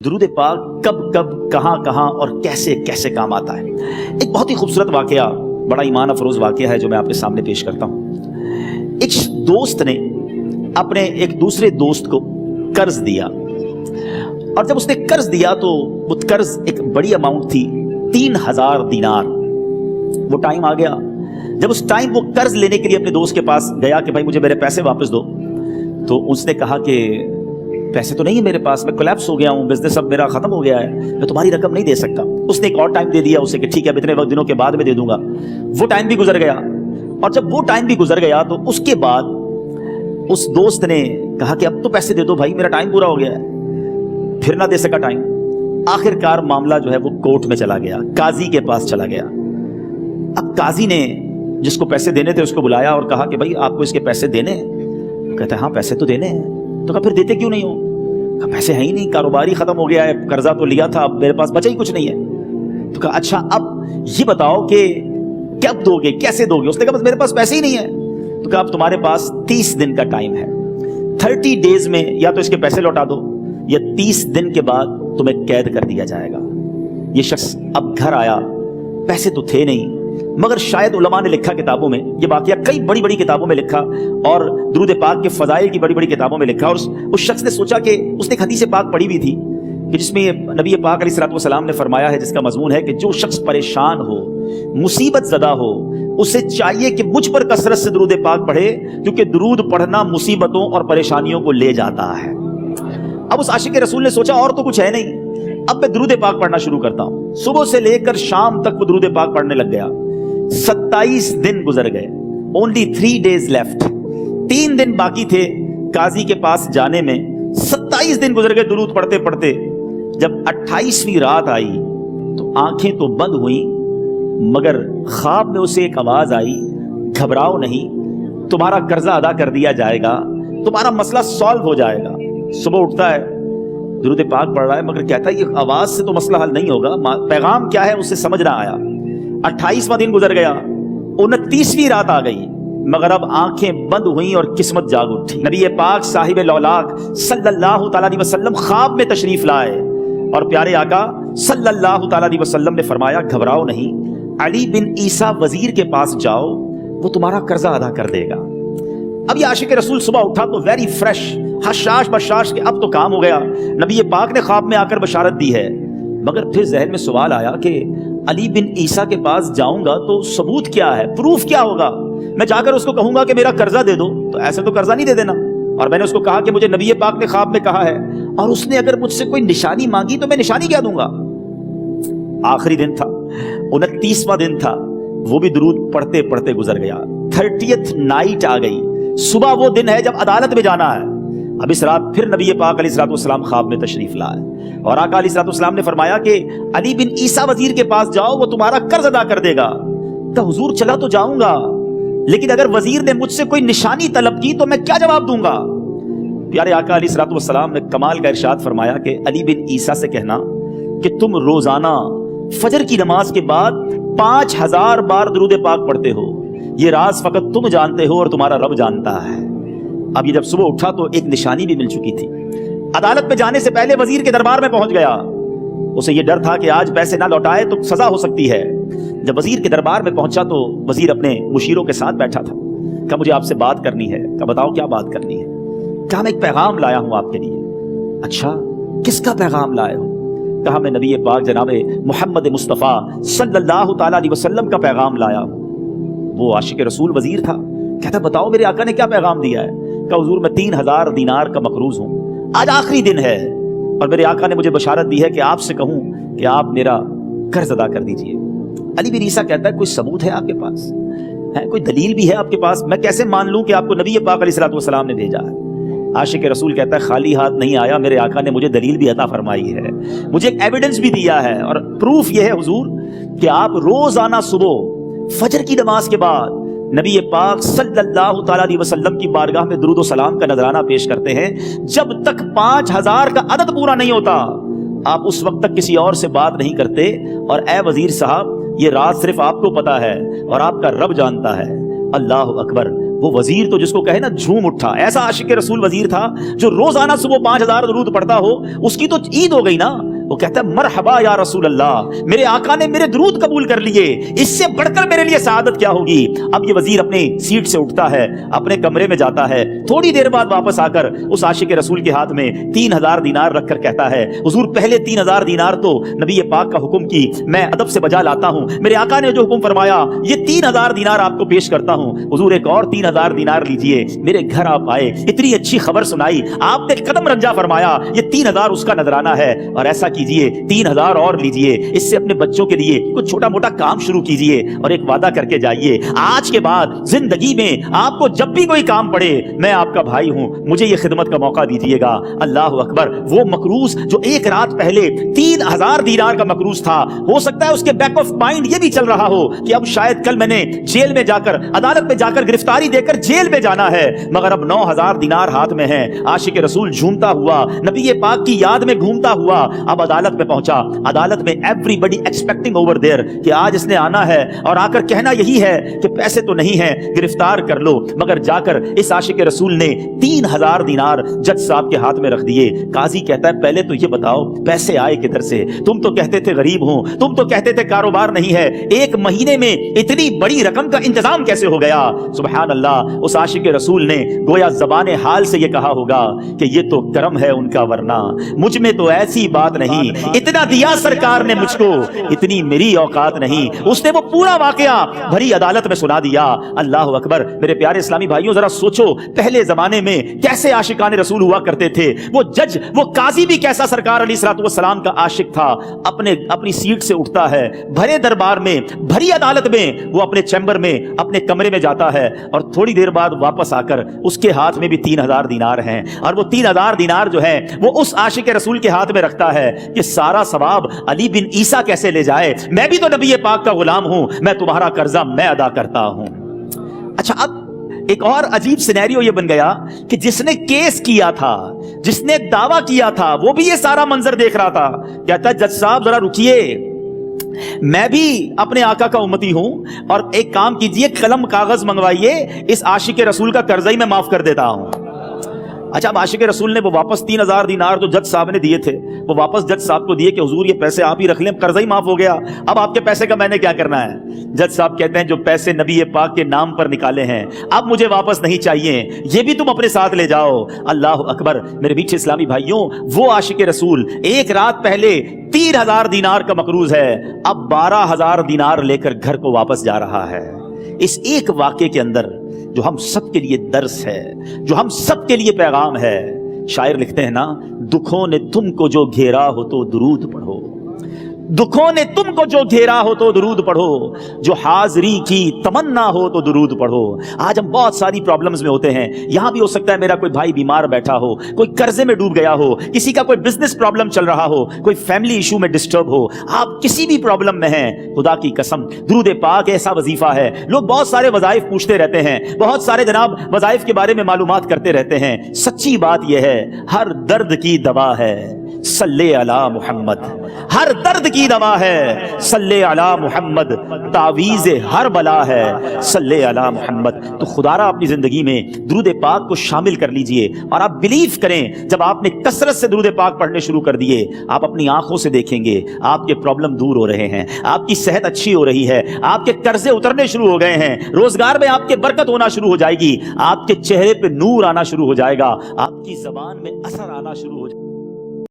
درود پاک کب کب کہاں کہاں اور کیسے کیسے کام آتا ہے۔ ایک بہت ہی خوبصورت واقعہ، بڑا ایمان افروز واقعہ ہے جو میں آپ کے سامنے پیش کرتا ہوں۔ ایک دوست نے اپنے ایک دوسرے دوست کو قرض دیا، اور جب اس نے قرض دیا تو وہ قرض ایک بڑی اماؤنٹ تھی، 3000 دینار۔ وہ ٹائم آ گیا جب اس ٹائم وہ قرض لینے کے لیے اپنے دوست کے پاس گیا کہ بھائی مجھے میرے پیسے واپس دو، تو اس نے کہا کہ پیسے تو نہیں ہے میرے پاس، میں کولیپس ہو گیا ہوں، بزنس اب میرا ختم ہو گیا ہے، میں تمہاری رقم نہیں دے سکتا۔ اس نے ایک اور ٹائم دے دیا اسے کہ ٹھیک ہے اب اتنے وقت دنوں کے بعد میں دے دوں گا۔ وہ ٹائم بھی گزر گیا، اور جب وہ ٹائم بھی گزر گیا تو اس کے بعد اس دوست نے کہا کہ اب تو پیسے دے دو بھائی، میرا ٹائم پورا ہو گیا ہے، پھر نہ دے سکا ٹائم۔ آخر کار معاملہ جو ہے وہ کورٹ میں چلا گیا، قاضی کے پاس چلا گیا۔ اب قاضی نے جس کو پیسے دینے تھے اس کو بلایا اور کہا کہ بھائی آپ کو اس کے پیسے دینے ہیں؟ کہتا ہے ہاں پیسے تو دینے ہیں۔ تو کہا پھر دیتے کیوں نہیں ہو؟ کہا پیسے ہیں ہی نہیں، کاروبار ہی ختم ہو گیا ہے، قرضہ تو لیا تھا، اب میرے پاس بچا ہی کچھ نہیں ہے۔ تو کہا اچھا اب یہ بتاؤ کہ کب دو گے، کیسے دو گے؟ اس نے کہا بس میرے پاس پیسے ہی نہیں ہے۔ تو کہا اب تمہارے پاس 30 دن کا ٹائم ہے، 30 ڈیز میں یا تو اس کے پیسے لوٹا دو یا 30 دن کے بعد تمہیں قید کر دیا جائے گا۔ یہ شخص اب گھر آیا، پیسے تو تھے نہیں، مگر شاید علماء نے لکھا کتابوں میں، یہ واقعہ کئی بڑی بڑی کتابوں میں لکھا اور درود پاک کے فضائل کی بڑی بڑی کتابوں میں لکھا، اور اس شخص نے سوچا کہ اس نے ایک حدیث پاک پڑھی ہوئی تھی کہ جس میں نبی پاک علیہ الصلوۃ والسلام نے فرمایا ہے، جس کا مضمون ہے کہ جو شخص پریشان ہو، مصیبت زدہ ہو، اسے چاہیے کہ مجھ پر کثرت سے درود پاک پڑھے، کیونکہ درود پڑھنا مصیبتوں اور پریشانیوں کو لے جاتا ہے۔ اب اس عاشق رسول نے سوچا اور تو کچھ ہے نہیں، اب میں درود پاک پڑھنا شروع کرتا ہوں۔ صبح سے لے کر شام تک وہ درود پاک پڑھنے لگ گیا۔ 27 دن گزر گئے، only 3 days left، 3 دن باقی تھے قاضی کے پاس جانے میں۔ 27 دن گزر گئے درود پڑھتے پڑھتے۔ جب 28ویں رات آئی تو آنکھیں تو بند ہوئیں، مگر خواب میں اسے ایک آواز آئی، گھبراؤ نہیں، تمہارا قرضہ ادا کر دیا جائے گا، تمہارا مسئلہ سالو ہو جائے گا۔ صبح اٹھتا ہے، درود پاک پڑھ رہا ہے، مگر کہتا ہے یہ آواز سے تو مسئلہ حل نہیں ہوگا، پیغام کیا ہے اسے سمجھ نہ آیا۔ 28واں دن گزر گیا، 29ویں رات آ گئی، مگر اب آنکھیں بند ہوئیں اور قسمت جاگ اٹھی۔ نبی پاک صاحب لولاک صلی اللہ تعالیٰ علیہ وسلم خواب میں تشریف لائے، اور پیارے آقا صلی اللہ تعالیٰ علیہ وسلم نے فرمایا گھبراؤ نہیں، علی بن عیسیٰ وزیر کے پاس جاؤ، وہ تمہارا قرضہ ادا کر دے گا۔ اب یہ عاشق رسول صبح اٹھا تو ویری فریش، حشاش بشاش کہ اب تو کام ہو گیا، نبی پاک نے خواب میں آ کر بشارت دی ہے۔ مگر پھر ذہن میں سوال آیا کہ علی بن عیسیٰ کے پاس جاؤں گا تو ثبوت کیا ہے، پروف کیا ہوگا؟ میں جا کر اس کو کہوں گا کہ میرا قرضہ دے دو تو ایسے تو قرضہ نہیں دے دینا، اور میں نے اس کو کہا کہ مجھے نبی پاک نے خواب میں کہا ہے، اور اس نے اگر مجھ سے کوئی نشانی مانگی تو میں نشانی کیا دوں گا؟ آخری دن تھا، 29واں دن تھا، وہ بھی درود پڑھتے پڑھتے گزر گیا۔ 30th نائٹ آ گئی، صبح وہ دن ہے جب عدالت میں جانا ہے۔ اب اس رات پھر نبی پاک علیہ الصلوۃ والسلام خواب میں تشریف لائے، اور آقا علیہ الصلوۃ والسلام نے فرمایا کہ علی بن عیسیٰ وزیر کے پاس جاؤ، وہ تمہارا قرض ادا کر دے گا۔ کہ حضور چلا تو جاؤں گا، لیکن اگر وزیر نے مجھ سے کوئی نشانی طلب کی تو میں کیا جواب دوں گا؟ پیارے آقا علیہ الصلوۃ والسلام نے کمال کا ارشاد فرمایا کہ علی بن عیسیٰ سے کہنا کہ تم روزانہ فجر کی نماز کے بعد 5000 بار درود پاک پڑھتے ہو، یہ راز فقط تم جانتے ہو اور تمہارا رب جانتا ہے۔ اب یہ جب صبح اٹھا تو ایک نشانی بھی مل چکی تھی۔ عدالت میں جانے سے پہلے وزیر کے دربار میں پہنچ گیا، اسے یہ ڈر تھا کہ آج پیسے نہ لوٹائے تو سزا ہو سکتی ہے۔ جب وزیر کے دربار میں پہنچا تو وزیر اپنے مشیروں کے ساتھ بیٹھا تھا۔ کہا مجھے آپ سے بات کرنی ہے۔ کہا بتاؤ کیا بات کرنی ہے؟ کہا میں ایک پیغام لایا ہوں آپ کے لیے۔ اچھا کس کا پیغام لائے ہو؟ کہا میں نبی پاک جناب محمد مصطفیٰ صلی اللہ تعالیٰ علیہ وسلم کا پیغام لایا ہوں۔ وہ عاشق رسول وزیر تھا، کہتا بتاؤ میرے آقا نے کیا پیغام دیا ہے؟ کہا حضور میں 3000 دینار کا مقروض ہوں، آج آخری دن ہے، اور میرے آقا نے مجھے بشارت دی ہے کہ آپ سے کہوں کہ آپ میرا قرض ادا کر دیجئے۔ علی بن عیسیٰ کہتا ہے کوئی ثبوت ہے آپ کے پاس؟ ہے کوئی دلیل بھی ہے آپ کے پاس؟ میں کیسے مان لوں کہ آپ کو نبی پاک علیہ الصلوۃ والسلام نے بھیجا ہے؟ عاشق رسول کہتا ہے خالی ہاتھ نہیں آیا، میرے آقا نے مجھے دلیل بھی عطا فرمائی ہے، مجھے ایک ایویڈنس بھی دیا ہے، اور پروف یہ ہے حضور کہ آپ روزانہ صبح فجر کی نماز کے بعد نبی پاک صلی اللہ تعالیٰ علیہ وسلم کی بارگاہ میں درود و سلام کا نذرانہ پیش کرتے ہیں۔ جب تک 5000 کا عدد پورا نہیں ہوتا آپ اس وقت تک کسی اور سے بات نہیں کرتے، اور اے وزیر صاحب یہ راز صرف آپ کو پتا ہے اور آپ کا رب جانتا ہے۔ اللہ اکبر، وہ وزیر تو جس کو کہے نا جھوم اٹھا، ایسا عاشق رسول وزیر تھا جو روزانہ صبح 5000 درود پڑھتا ہو، اس کی تو عید ہو گئی نا۔ وہ کہتا ہے مرحبا یا رسول اللہ، میرے آقا نے میرے درود قبول کر لیے، اس سے بڑھ کر میرے لیے سعادت کیا ہوگی۔ اب یہ وزیر اپنے سیٹ سے اٹھتا ہے، اپنے کمرے میں جاتا ہے، تھوڑی دیر بعد واپس آ کر اس عاشق رسول کے ہاتھ میں 3000 دینار رکھ کر کہتا ہے حضور پہلے 3000 دینار تو نبی پاک کا حکم کی میں ادب سے بجا لاتا ہوں، میرے آقا نے جو حکم فرمایا یہ 3000 دینار آپ کو پیش کرتا ہوں، حضور ایک اور 3000 دینار لیجئے۔ میرے گھر آپ آئے، اتنی اچھی خبر سنائی، آپ نے قدم رنجا فرمایا، یہ 3000 اس کا نذرانہ ہے، اور ایسا کیجئے 3000 اور لیجئے، اس سے اپنے بچوں کے لیے کچھ چھوٹا موٹا کام شروع کیجئے اور ایک وعدہ کر کے جائیے، آج کے بعد زندگی میں آپ کو جب بھی کوئی کام پڑے میں آپ کا بھائی ہوں، مجھے یہ خدمت کا موقع دیجئے گا۔ اللہ اکبر، وہ مقروض جو ایک رات پہلے 3000 دینار کا مقروض تھا، ہو سکتا ہے اس کے بیک آف مائنڈ یہ بھی چل رہا ہو کہ اب شاید کل میں نے جیل میں جا کر عدالت میں جا کر گرفتاری دے کر جیل میں جانا ہے، مگر اب 9000 دینار ہاتھ میں ہے۔ عاشق رسول جھومتا ہوا نبی پاک کی یاد میں گھومتا ہوا اب عدالت میں پہنچا۔ عدالت میں everybody expecting over there کہ آج اس نے آنا ہے اور آ کر کہنا یہی ہے کہ پیسے تو نہیں ہیں، گرفتار کر لو، مگر جا کر اس عاشق رسول نے 3000 دینار جج صاحب کے ہاتھ میں رکھ دیے۔ قاضی کہتا ہے پہلے تو یہ بتاؤ پیسے آئے کدھر سے؟ تم تو کہتے تھے غریب ہوں، تم تو کہتے تھے کاروبار نہیں ہے، ایک مہینے میں اتنی بڑی رقم کا انتظام کیسے ہو گیا؟ سبحان اللہ، اس عاشق رسول نے گویا زبان حال سے یہ کہا ہوگا کہ یہ تو کرم ہے ان کا، ورنہ مجھ میں تو ایسی بات نہیں، اتنا دیا سرکار نے مجھ کو، اتنی میری اوقات نہیں۔ اس نے وہ پورا واقعہ بھری عدالت میں سنا دیا۔ اللہ اکبر، میرے پیارے اسلامی بھائیوں ذرا سوچو پہلے زمانے میں کیسے عاشقان رسول ہوا کرتے تھے۔ وہ جج، وہ قاضی بھی کیسا سرکار علیہ الصلوۃ والسلام کا عاشق تھا۔ اپنی سیٹ سے اٹھتا ہے، بھرے دربار میں، بھری عدالت میں، وہ اپنے چیمبر میں، اپنے کمرے میں جاتا ہے، اور تھوڑی دیر بعد واپس آ کر اس کے ہاتھ میں بھی 3000 دینار ہیں، اور وہ 3000 دینار جو ہے وہ اس عاشق رسول کے ہاتھ میں رکھتا ہے کہ سارا ثواب علی بن عیسیٰ کیسے لے جائے، میں بھی تو نبی پاک کا غلام ہوں، میں تمہارا قرضہ میں ادا کرتا ہوں۔ اچھا، اب ایک اور عجیب سینیریو یہ بن گیا کہ جس نے کیس کیا تھا، جس نے دعویٰ کیا تھا، وہ بھی یہ سارا منظر دیکھ رہا تھا۔ کہتا ہے جج صاحب ذرا رکیے، میں بھی اپنے آقا کا امتی ہوں، اور ایک کام کیجئے، قلم کاغذ منگوائیے، اس عاشق رسول کا قرضہ ہی میں معاف کر دیتا ہوں۔ اچھا، اب عاشق رسول نے وہ واپس 3000 دینار جو جج صاحب نے دیے تھے وہ واپس جج صاحب کو دیے کہ حضور یہ پیسے آپ ہی رکھ لیں، قرضہ ہی معاف ہو گیا، اب آپ کے پیسے کا میں نے کیا کرنا ہے؟ جج صاحب کہتے ہیں جو پیسے نبی پاک کے نام پر نکالے ہیں اب مجھے واپس نہیں چاہیے، یہ بھی تم اپنے ساتھ لے جاؤ۔ اللہ اکبر، میرے میٹھے اسلامی بھائیوں، وہ عاشق رسول ایک رات پہلے 3000 دینار کا مقروض ہے، اب 12000 دینار لے کر گھر کو واپس جا رہا ہے۔ اس ایک واقعے کے اندر جو ہم سب کے لیے درس ہے، جو ہم سب کے لیے پیغام ہے، شاعر لکھتے ہیں نا، دکھوں نے تم کو جو گھیرا ہو تو درود پڑھو، دکھوں نے تم کو جو گھیرا ہو تو درود پڑھو، جو حاضری کی تمنا ہو تو درود پڑھو۔ آج ہم بہت ساری پرابلمز میں ہوتے ہیں، یہاں بھی ہو سکتا ہے میرا کوئی بھائی بیمار بیٹھا ہو، کوئی قرضے میں ڈوب گیا ہو، کسی کا کوئی بزنس پرابلم چل رہا ہو، کوئی فیملی ایشو میں ڈسٹرب ہو، آپ کسی بھی پرابلم میں ہیں، خدا کی قسم درود پاک ایسا وظیفہ ہے۔ لوگ بہت سارے وظائف پوچھتے رہتے ہیں، بہت سارے جناب وظائف کے بارے میں معلومات کرتے رہتے ہیں، سچی بات یہ ہے ہر درد کی دوا ہے صلی علی محمد، ہر درد کی دوا ہے صلی علی محمد، تعویذ ہر بلا ہے صلی علی محمد۔ تو خدا را اپنی زندگی میں درود پاک کو شامل کر لیجئے، اور آپ بلیو کریں جب آپ نے کثرت سے درود پاک پڑھنے شروع کر دیے، آپ اپنی آنکھوں سے دیکھیں گے آپ کے پرابلم دور ہو رہے ہیں، آپ کی صحت اچھی ہو رہی ہے، آپ کے قرضے اترنے شروع ہو گئے ہیں، روزگار میں آپ کے برکت ہونا شروع ہو جائے گی، آپ کے چہرے پہ نور آنا شروع ہو جائے گا، آپ کی زبان میں اثر آنا شروع ہو جائے گا۔